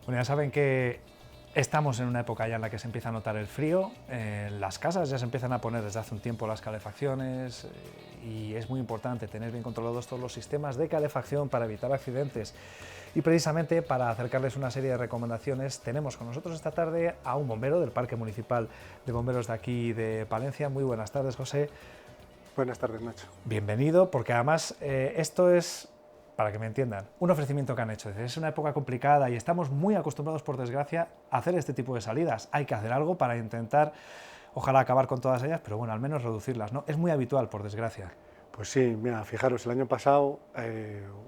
Bueno, ya saben que estamos en una época ya en la que se empieza a notar el frío, las casas ya se empiezan a poner desde hace un tiempo las calefacciones y es muy importante tener bien controlados todos los sistemas de calefacción para evitar accidentes. Y precisamente para acercarles una serie de recomendaciones tenemos con nosotros esta tarde a un bombero del Parque Municipal de Bomberos de aquí de Palencia. Muy buenas tardes, José. Buenas tardes, Nacho. Bienvenido, porque además esto es, para que me entiendan, un ofrecimiento que han hecho. Es una época complicada y estamos muy acostumbrados, por desgracia, a hacer este tipo de salidas. Hay que hacer algo para intentar, ojalá acabar con todas ellas, pero bueno, al menos reducirlas, ¿no? Es muy habitual, por desgracia. Pues sí, mira, fijaros, el año pasado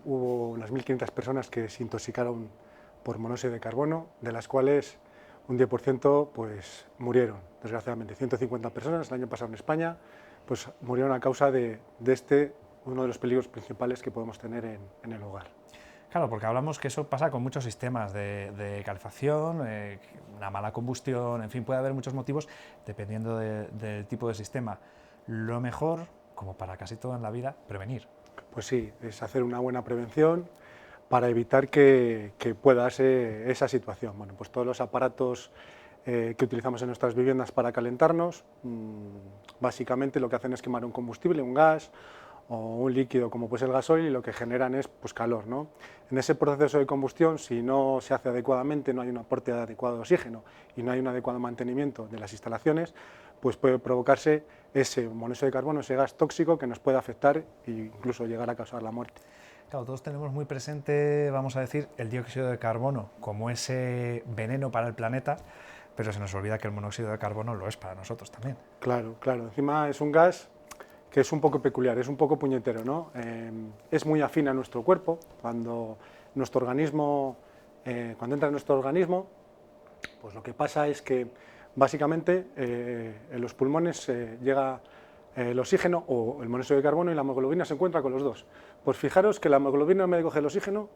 hubo unas 1.500 personas que se intoxicaron por monóxido de carbono, de las cuales un 10% pues, murieron, desgraciadamente. 150 personas el año pasado en España pues, murieron a causa de uno de los peligros principales que podemos tener en el hogar. Claro, porque hablamos que eso pasa con muchos sistemas de calefacción, una mala combustión, en fin, puede haber muchos motivos dependiendo del tipo de sistema. Lo mejor, como para casi todo en la vida, prevenir. Pues sí, es hacer una buena prevención para evitar que pueda darse esa situación. Bueno, pues todos los aparatos que utilizamos en nuestras viviendas para calentarnos, básicamente lo que hacen es quemar un combustible, un gas o un líquido como pues el gasoil, y lo que generan es pues, calor, ¿no? En ese proceso de combustión, si no se hace adecuadamente, no hay un aporte adecuado de oxígeno y no hay un adecuado mantenimiento de las instalaciones, pues puede provocarse ese monóxido de carbono, ese gas tóxico que nos puede afectar e incluso llegar a causar la muerte. Claro, todos tenemos muy presente, vamos a decir, el dióxido de carbono como ese veneno para el planeta, pero se nos olvida que el monóxido de carbono lo es para nosotros también. Claro, claro. Encima es un gas que es un poco peculiar, es un poco puñetero, ¿no? Es muy afín a nuestro cuerpo. Cuando nuestro organismo, cuando entra en nuestro organismo, pues lo que pasa es que básicamente en los pulmones llega el oxígeno o el monóxido de carbono y la hemoglobina se encuentra con los dos. Pues fijaros que la hemoglobina en vez de coger el oxígeno,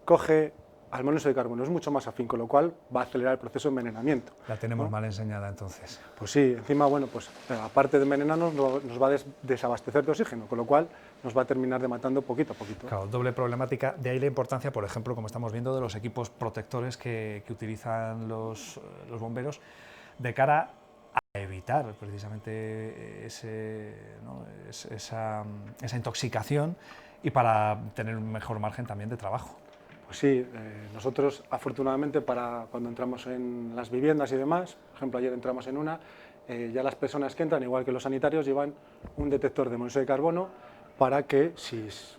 coge al monóxido de carbono, es mucho más afín, con lo cual va a acelerar el proceso de envenenamiento. La tenemos ¿no? mal enseñada entonces. Pues sí, encima, bueno, pues aparte de envenenarnos, nos va a desabastecer de oxígeno, con lo cual nos va a terminar de matando poquito a poquito. Claro, doble problemática, de ahí la importancia, por ejemplo, como estamos viendo, de los equipos protectores que utilizan los bomberos de cara a evitar precisamente esa intoxicación y para tener un mejor margen también de trabajo. Pues sí, nosotros afortunadamente para cuando entramos en las viviendas y demás, por ejemplo ayer entramos en una, ya las personas que entran, igual que los sanitarios, llevan un detector de monóxido de carbono para que si es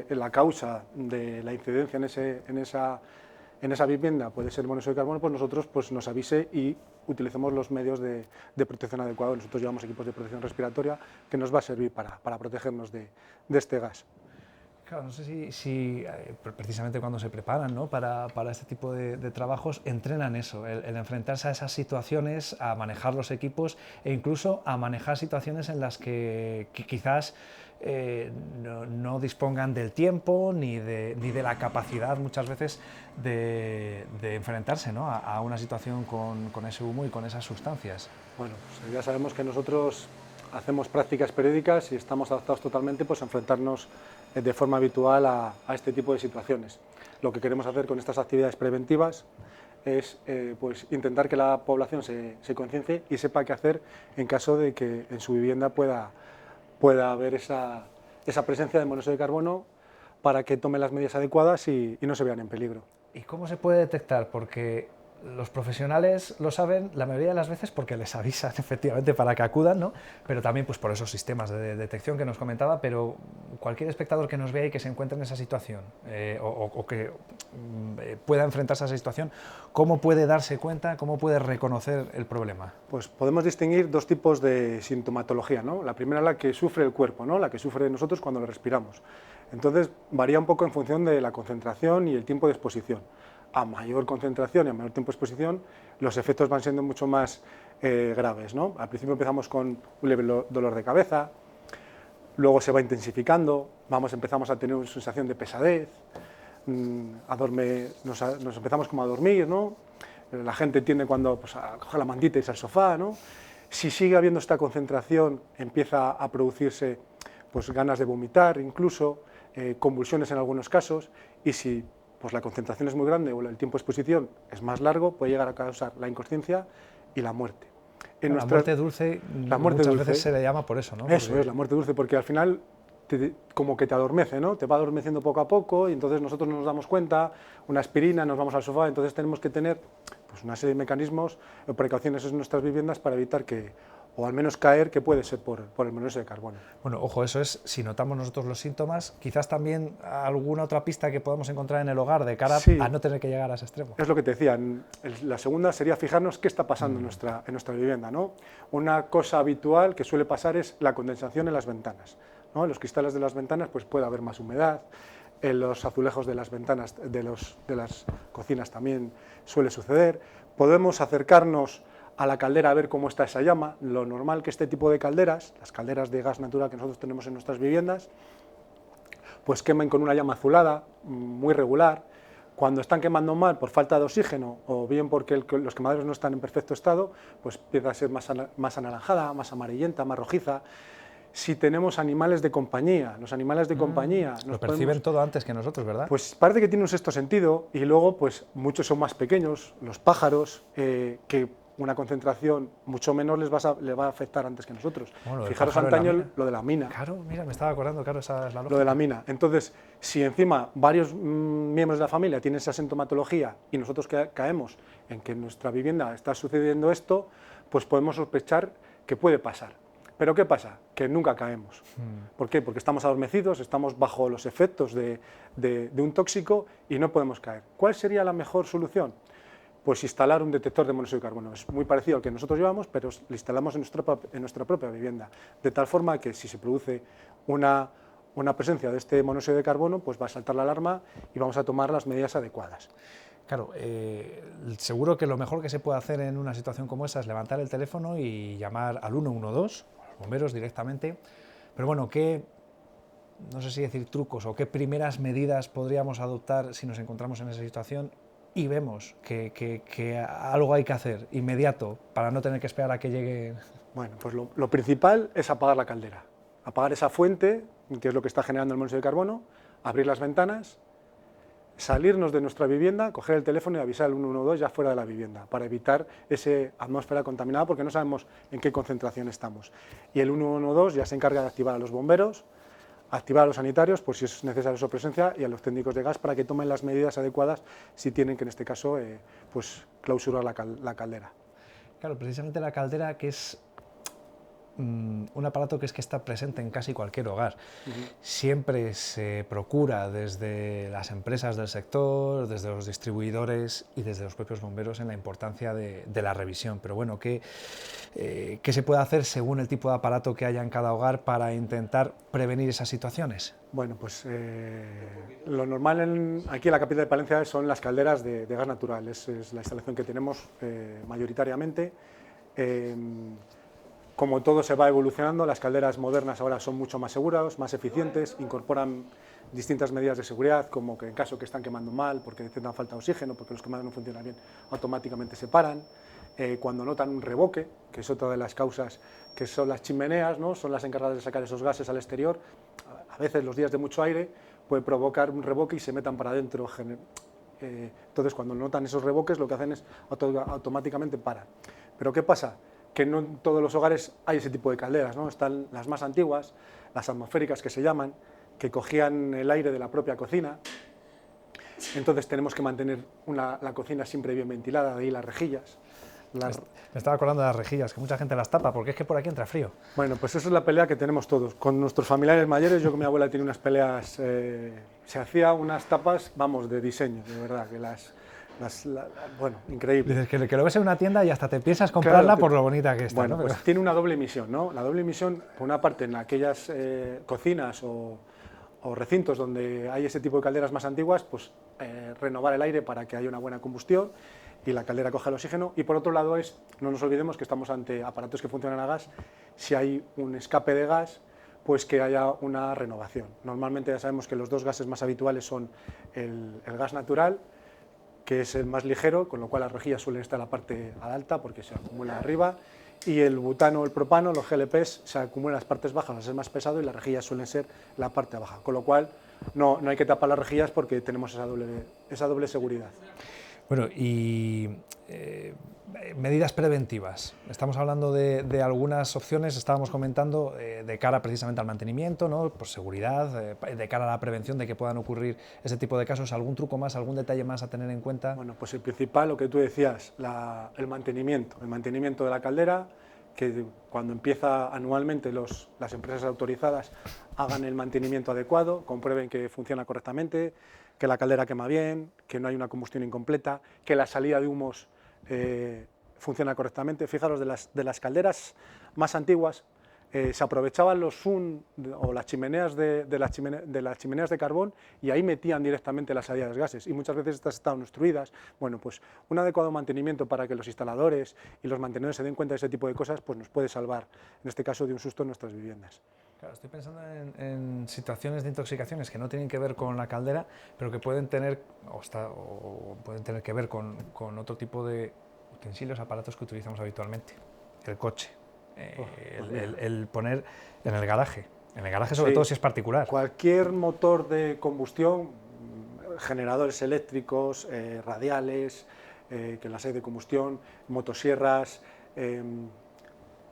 la causa de la incidencia en esa vivienda puede ser monóxido de carbono, pues nosotros pues, nos avise y utilicemos los medios de protección adecuados. Nosotros llevamos equipos de protección respiratoria que nos va a servir para protegernos de este gas. Claro, no sé si precisamente cuando se preparan, ¿no? para este tipo de trabajos entrenan eso, el enfrentarse a esas situaciones, a manejar los equipos e incluso a manejar situaciones en las que quizás no dispongan del tiempo ni de la capacidad muchas veces de enfrentarse, ¿no? a una situación con ese humo y con esas sustancias. Bueno, pues ya sabemos que nosotros hacemos prácticas periódicas y estamos adaptados totalmente pues, a enfrentarnos de forma habitual a este tipo de situaciones. Lo que queremos hacer con estas actividades preventivas es pues, intentar que la población se conciencie y sepa qué hacer en caso de que en su vivienda pueda haber esa presencia de monóxido de carbono para que tome las medidas adecuadas y no se vean en peligro. ¿Y cómo se puede detectar? Porque los profesionales lo saben la mayoría de las veces porque les avisan efectivamente para que acudan, ¿no? Pero también pues, por esos sistemas de detección que nos comentaba, pero cualquier espectador que nos vea y que se encuentre en esa situación o que pueda enfrentarse a esa situación, ¿cómo puede darse cuenta, cómo puede reconocer el problema? Pues podemos distinguir dos tipos de sintomatología, ¿no? La primera es la que sufre el cuerpo, ¿no? La que sufre nosotros cuando lo respiramos. Entonces varía un poco en función de la concentración y el tiempo de exposición. A mayor concentración y a mayor tiempo de exposición, los efectos van siendo mucho más graves, ¿no? Al principio empezamos con un leve dolor de cabeza, luego se va intensificando, empezamos a tener una sensación de pesadez, nos empezamos como a dormir, ¿no? La gente tiende cuando pues, a coger la mantita y irse al sofá, ¿no? Si sigue habiendo esta concentración, empieza a producirse pues, ganas de vomitar, incluso convulsiones en algunos casos, y si pues la concentración es muy grande o el tiempo de exposición es más largo, puede llegar a causar la inconsciencia y la muerte. La muerte dulce muchas veces se le llama por eso, ¿no? Eso es, la muerte dulce, porque al final como que te adormece, ¿no? Te va adormeciendo poco a poco y entonces nosotros no nos damos cuenta, una aspirina, nos vamos al sofá, entonces tenemos que tener pues, una serie de mecanismos o precauciones en nuestras viviendas para evitar que, o al menos caer, que puede ser por el monóxido de carbono. Bueno, ojo, eso es si notamos nosotros los síntomas, quizás también alguna otra pista que podamos encontrar en el hogar de cara a no tener que llegar a ese extremo. Es lo que te decía, la segunda sería fijarnos qué está pasando en nuestra vivienda, ¿no? Una cosa habitual que suele pasar es la condensación en las ventanas, ¿no? En los cristales de las ventanas pues puede haber más humedad, en los azulejos de las ventanas de las cocinas también suele suceder. Podemos acercarnos a la caldera a ver cómo está esa llama. Lo normal que este tipo de calderas, las calderas de gas natural que nosotros tenemos en nuestras viviendas, pues quemen con una llama azulada, muy regular. Cuando están quemando mal por falta de oxígeno o bien porque los quemaderos no están en perfecto estado, pues empieza a ser más anaranjada, más amarillenta, más rojiza. Si tenemos animales de compañía, los animales de compañía... Lo perciben todo antes que nosotros, ¿verdad? Pues parece que tiene un sexto sentido y luego pues muchos son más pequeños, los pájaros, que una concentración mucho menor les va a afectar antes que nosotros. Bueno, fijaros antaño lo de la mina. Claro, mira, me estaba acordando, claro, esa es la lógica. Lo de la mina. Entonces, si encima varios miembros de la familia tienen esa sintomatología y nosotros caemos en que en nuestra vivienda está sucediendo esto, pues podemos sospechar que puede pasar. ¿Pero qué pasa? Que nunca caemos. ¿Por qué? Porque estamos adormecidos, estamos bajo los efectos de un tóxico y no podemos caer. ¿Cuál sería la mejor solución? Pues instalar un detector de monóxido de carbono. Es muy parecido al que nosotros llevamos, pero lo instalamos en nuestra propia vivienda, de tal forma que si se produce una presencia de este monóxido de carbono, pues va a saltar la alarma y vamos a tomar las medidas adecuadas. Claro, seguro que lo mejor que se puede hacer en una situación como esa es levantar el teléfono y llamar al 112, bomberos directamente, pero bueno, no sé si decir trucos o qué primeras medidas podríamos adoptar si nos encontramos en esa situación y vemos que algo hay que hacer inmediato para no tener que esperar a que llegue... Bueno, pues lo principal es apagar la caldera, apagar esa fuente, que es lo que está generando el monóxido de carbono, abrir las ventanas, salirnos de nuestra vivienda, coger el teléfono y avisar al 112 ya fuera de la vivienda, para evitar esa atmósfera contaminada, porque no sabemos en qué concentración estamos. Y el 112 ya se encarga de activar a los bomberos, activar a los sanitarios, por si es necesaria su presencia, y a los técnicos de gas para que tomen las medidas adecuadas si tienen que, en este caso, pues clausurar la caldera. Claro, precisamente la caldera, que es un aparato que está presente en casi cualquier hogar. Siempre se procura desde las empresas del sector, desde los distribuidores y desde los propios bomberos en la importancia de la revisión. Pero bueno, ¿qué se puede hacer según el tipo de aparato que haya en cada hogar para intentar prevenir esas situaciones? Bueno, pues lo normal aquí en la capital de Palencia son las calderas de gas natural. Es la instalación que tenemos mayoritariamente. Como todo se va evolucionando, las calderas modernas ahora son mucho más seguras, más eficientes, incorporan distintas medidas de seguridad, como que en caso que están quemando mal, porque necesitan falta de oxígeno, porque los quemados no funcionan bien, automáticamente se paran. Cuando notan un revoque, que es otra de las causas, que son las chimeneas, ¿no? Son las encargadas de sacar esos gases al exterior, a veces los días de mucho aire puede provocar un revoque y se metan para adentro. Entonces, cuando notan esos revoques, lo que hacen es automáticamente paran. ¿Pero qué pasa? Que no en todos los hogares hay ese tipo de calderas, ¿no? Están las más antiguas, las atmosféricas que se llaman, que cogían el aire de la propia cocina. Entonces tenemos que mantener la cocina siempre bien ventilada, de ahí las rejillas. Me estaba acordando de las rejillas, que mucha gente las tapa, porque es que por aquí entra frío. Bueno, pues esa es la pelea que tenemos todos. Con nuestros familiares mayores, yo con mi abuela tenía unas peleas, se hacía unas tapas, vamos, de diseño, de verdad, que bueno, increíble. Dices que lo ves en una tienda y hasta te piensas comprarla, claro, por lo bonita que está. Bueno, ¿no? Pues tiene una doble misión, ¿no? La doble misión, por una parte, en aquellas cocinas o recintos donde hay ese tipo de calderas más antiguas, pues renovar el aire para que haya una buena combustión y la caldera coja el oxígeno. Y por otro lado no nos olvidemos que estamos ante aparatos que funcionan a gas. Si hay un escape de gas, pues que haya una renovación. Normalmente ya sabemos que los dos gases más habituales son el gas natural, que es el más ligero, con lo cual las rejillas suelen estar en la parte alta porque se acumula arriba, y el butano o el propano, los GLPs, se acumulan en las partes bajas al ser más pesado y las rejillas suelen ser la parte baja, con lo cual no hay que tapar las rejillas porque tenemos esa doble seguridad. Bueno, y medidas preventivas. Estamos hablando de algunas opciones, estábamos comentando de cara precisamente al mantenimiento, ¿no? Por seguridad, de cara a la prevención de que puedan ocurrir ese tipo de casos. ¿Algún truco más, algún detalle más a tener en cuenta? Bueno, pues el principal, lo que tú decías, el mantenimiento de la caldera, que cuando empieza anualmente las empresas autorizadas hagan el mantenimiento adecuado, comprueben que funciona correctamente, que la caldera quema bien, que no hay una combustión incompleta, que la salida de humos funciona correctamente. Fijaros, de las calderas más antiguas se aprovechaban los sun o las chimeneas de las chimeneas de carbón y ahí metían directamente las salidas de gases y muchas veces estas estaban obstruidas. Bueno, pues un adecuado mantenimiento para que los instaladores y los mantenedores se den cuenta de ese tipo de cosas, pues nos puede salvar, en este caso, de un susto en nuestras viviendas. Claro, estoy pensando en situaciones de intoxicaciones que no tienen que ver con la caldera, pero que pueden tener, pueden tener que ver con otro tipo de utensilios, aparatos que utilizamos habitualmente. El coche, el poner en el garaje sobre todo si es particular. Cualquier motor de combustión, generadores eléctricos, radiales, que las hay de combustión, motosierras,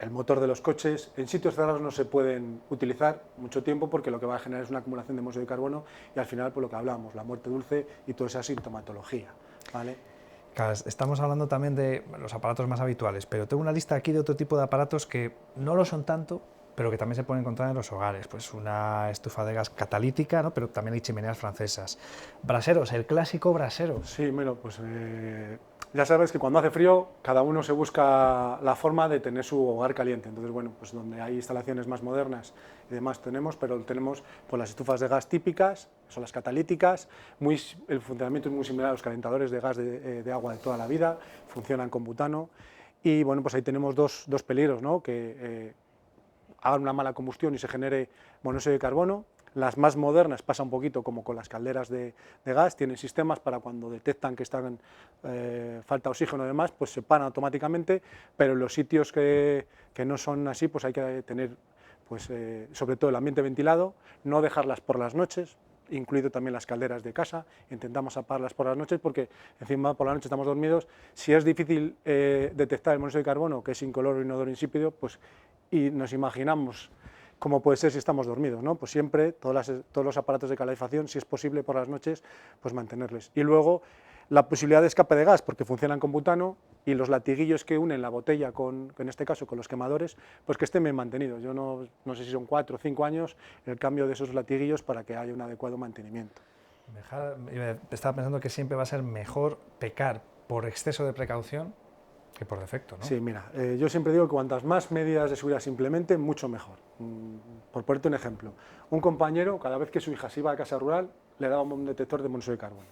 el motor de los coches, en sitios cerrados no se pueden utilizar mucho tiempo porque lo que va a generar es una acumulación de monóxido de carbono y al final, por lo que hablamos, la muerte dulce y toda esa sintomatología, ¿vale? Claro, estamos hablando también de los aparatos más habituales, pero tengo una lista aquí de otro tipo de aparatos que no lo son tanto, pero que también se pueden encontrar en los hogares. Pues una estufa de gas catalítica, ¿no? Pero también hay chimeneas francesas. Braseros, el clásico brasero. Sí, bueno, pues ya sabes que cuando hace frío cada uno se busca la forma de tener su hogar caliente. Entonces, bueno, pues donde hay instalaciones más modernas y demás tenemos, pero tenemos pues, las estufas de gas típicas, son las catalíticas, el funcionamiento es muy similar a los calentadores de gas de agua de toda la vida, funcionan con butano y bueno, pues ahí tenemos dos peligros, ¿no? Que hagan una mala combustión y se genere monóxido de carbono. Las más modernas pasa un poquito como con las calderas de gas, tienen sistemas para cuando detectan que están falta oxígeno y demás, pues se paran automáticamente, pero en los sitios que no son así, pues hay que tener pues, sobre todo el ambiente ventilado, no dejarlas por las noches, incluido también las calderas de casa, intentamos apagarlas por las noches porque encima por la noche estamos dormidos, si es difícil detectar el monóxido de carbono, que es incoloro, inodoro, insípido, pues y nos imaginamos cómo puede ser si estamos dormidos, ¿no? Pues siempre todos los aparatos de calefacción, si es posible por las noches, pues mantenerles. Y luego la posibilidad de escape de gas, porque funcionan con butano, y los latiguillos que unen la botella, en este caso con los quemadores, pues que estén bien mantenidos. Yo no sé si son 4 o 5 años el cambio de esos latiguillos para que haya un adecuado mantenimiento. Estaba pensando que siempre va a ser mejor pecar por exceso de precaución que por defecto, ¿no? Sí, mira, yo siempre digo que cuantas más medidas de seguridad se implementen, mucho mejor. Por ponerte un ejemplo, un compañero, cada vez que su hija se iba a casa rural, le daba un detector de monóxido de carbono.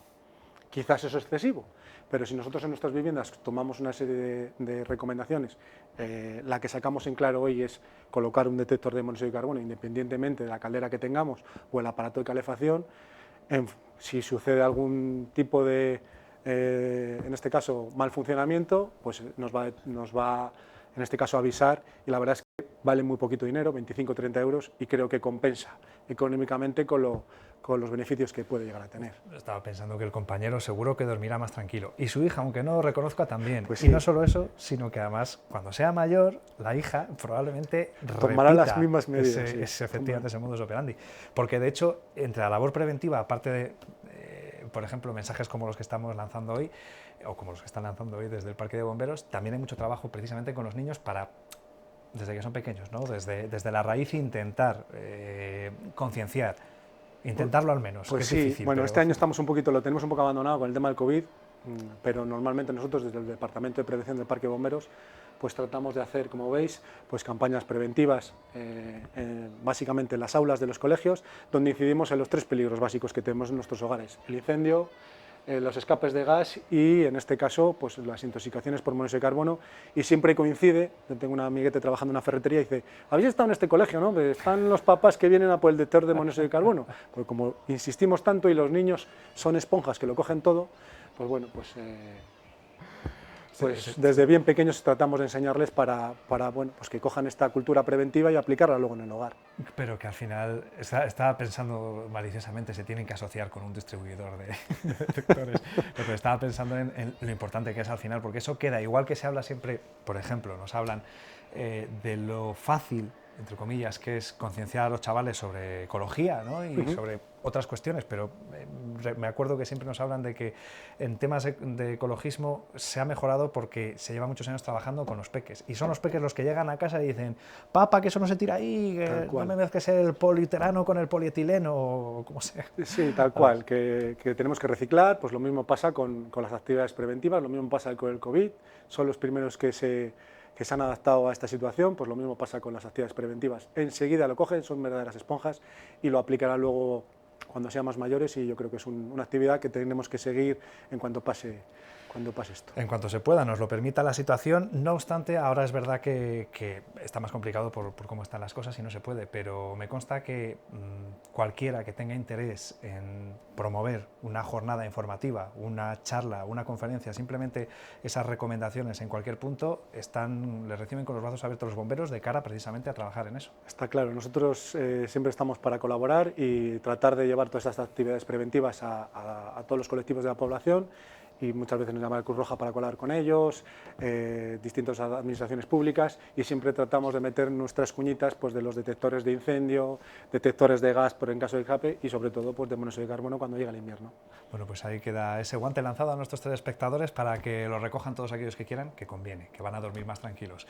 Quizás eso es excesivo, pero si nosotros en nuestras viviendas tomamos una serie de recomendaciones, la que sacamos en claro hoy es colocar un detector de monóxido de carbono independientemente de la caldera que tengamos o el aparato de calefacción, si sucede algún tipo de en este caso mal funcionamiento, pues nos va en este caso a avisar y la verdad es que vale muy poquito dinero, 25 o 30 euros y creo que compensa económicamente con los beneficios que puede llegar a tener. Estaba pensando que el compañero seguro que dormirá más tranquilo y su hija, aunque no lo reconozca, también. Pues sí. Y no solo eso, sino que además cuando sea mayor, la hija probablemente tomará las mismas medidas. Efectivamente ese modus operandi. Porque de hecho, entre la labor preventiva, aparte de por ejemplo, mensajes como los que estamos lanzando hoy, o como los que están lanzando hoy desde el Parque de Bomberos, también hay mucho trabajo precisamente con los niños para, desde que son pequeños, ¿no? desde la raíz intentar concienciar, intentarlo al menos. Pues que sí, es difícil, bueno, pero este año lo tenemos un poco abandonado con el tema del COVID, pero normalmente nosotros desde el Departamento de Prevención del Parque de Bomberos pues tratamos de hacer, como veis, pues campañas preventivas, básicamente en las aulas de los colegios, donde incidimos en los 3 peligros básicos que tenemos en nuestros hogares: el incendio, los escapes de gas y, en este caso, pues las intoxicaciones por monóxido de carbono. Y siempre coincide, yo tengo una amiguete trabajando en una ferretería y dice: ¿habéis estado en este colegio, no? Pues están los papás que vienen a por el detector de monóxido de carbono. Porque como insistimos tanto y los niños son esponjas que lo cogen todo, pues bueno, pues Pues desde bien pequeños tratamos de enseñarles para bueno, pues que cojan esta cultura preventiva y aplicarla luego en el hogar. Pero que al final, estaba pensando maliciosamente, se tienen que asociar con un distribuidor de detectores, pero estaba pensando en lo importante que es al final, porque eso queda, igual que se habla siempre, por ejemplo, nos hablan de lo fácil, entre comillas, que es concienciar a los chavales sobre ecología, ¿no? Y sobre otras cuestiones, pero me acuerdo que siempre nos hablan de que en temas de ecologismo se ha mejorado porque se lleva muchos años trabajando con los peques, y son los peques los que llegan a casa y dicen: papá, que eso no se tira ahí, que no me mezcles el polietileno con el polietileno, o como sea. Sí, tal cual, que tenemos que reciclar, pues lo mismo pasa con las actividades preventivas, lo mismo pasa con el COVID, son los primeros que se han adaptado a esta situación, pues lo mismo pasa con las actividades preventivas. Enseguida lo cogen, son verdaderas esponjas y lo aplicarán luego cuando sean más mayores, y yo creo que es una actividad que tenemos que seguir en cuanto pase esto. En cuanto se pueda, nos lo permita la situación. No obstante, ahora es verdad que está más complicado por cómo están las cosas y no se puede, pero me consta que cualquiera que tenga interés en promover una jornada informativa, una charla, una conferencia, simplemente esas recomendaciones en cualquier punto, les reciben con los brazos abiertos los bomberos de cara precisamente a trabajar en eso. Está claro, nosotros siempre estamos para colaborar y tratar de llevar todas estas actividades preventivas a todos los colectivos de la población, y muchas veces nos llama el Cruz Roja para colaborar con ellos, distintas administraciones públicas, y siempre tratamos de meter nuestras cuñitas, pues, de los detectores de incendio, detectores de gas por en caso de escape, y sobre todo, pues, de monóxido de carbono cuando llega el invierno. Bueno, pues ahí queda ese guante lanzado a nuestros telespectadores para que lo recojan todos aquellos que quieran, que conviene, que van a dormir más tranquilos.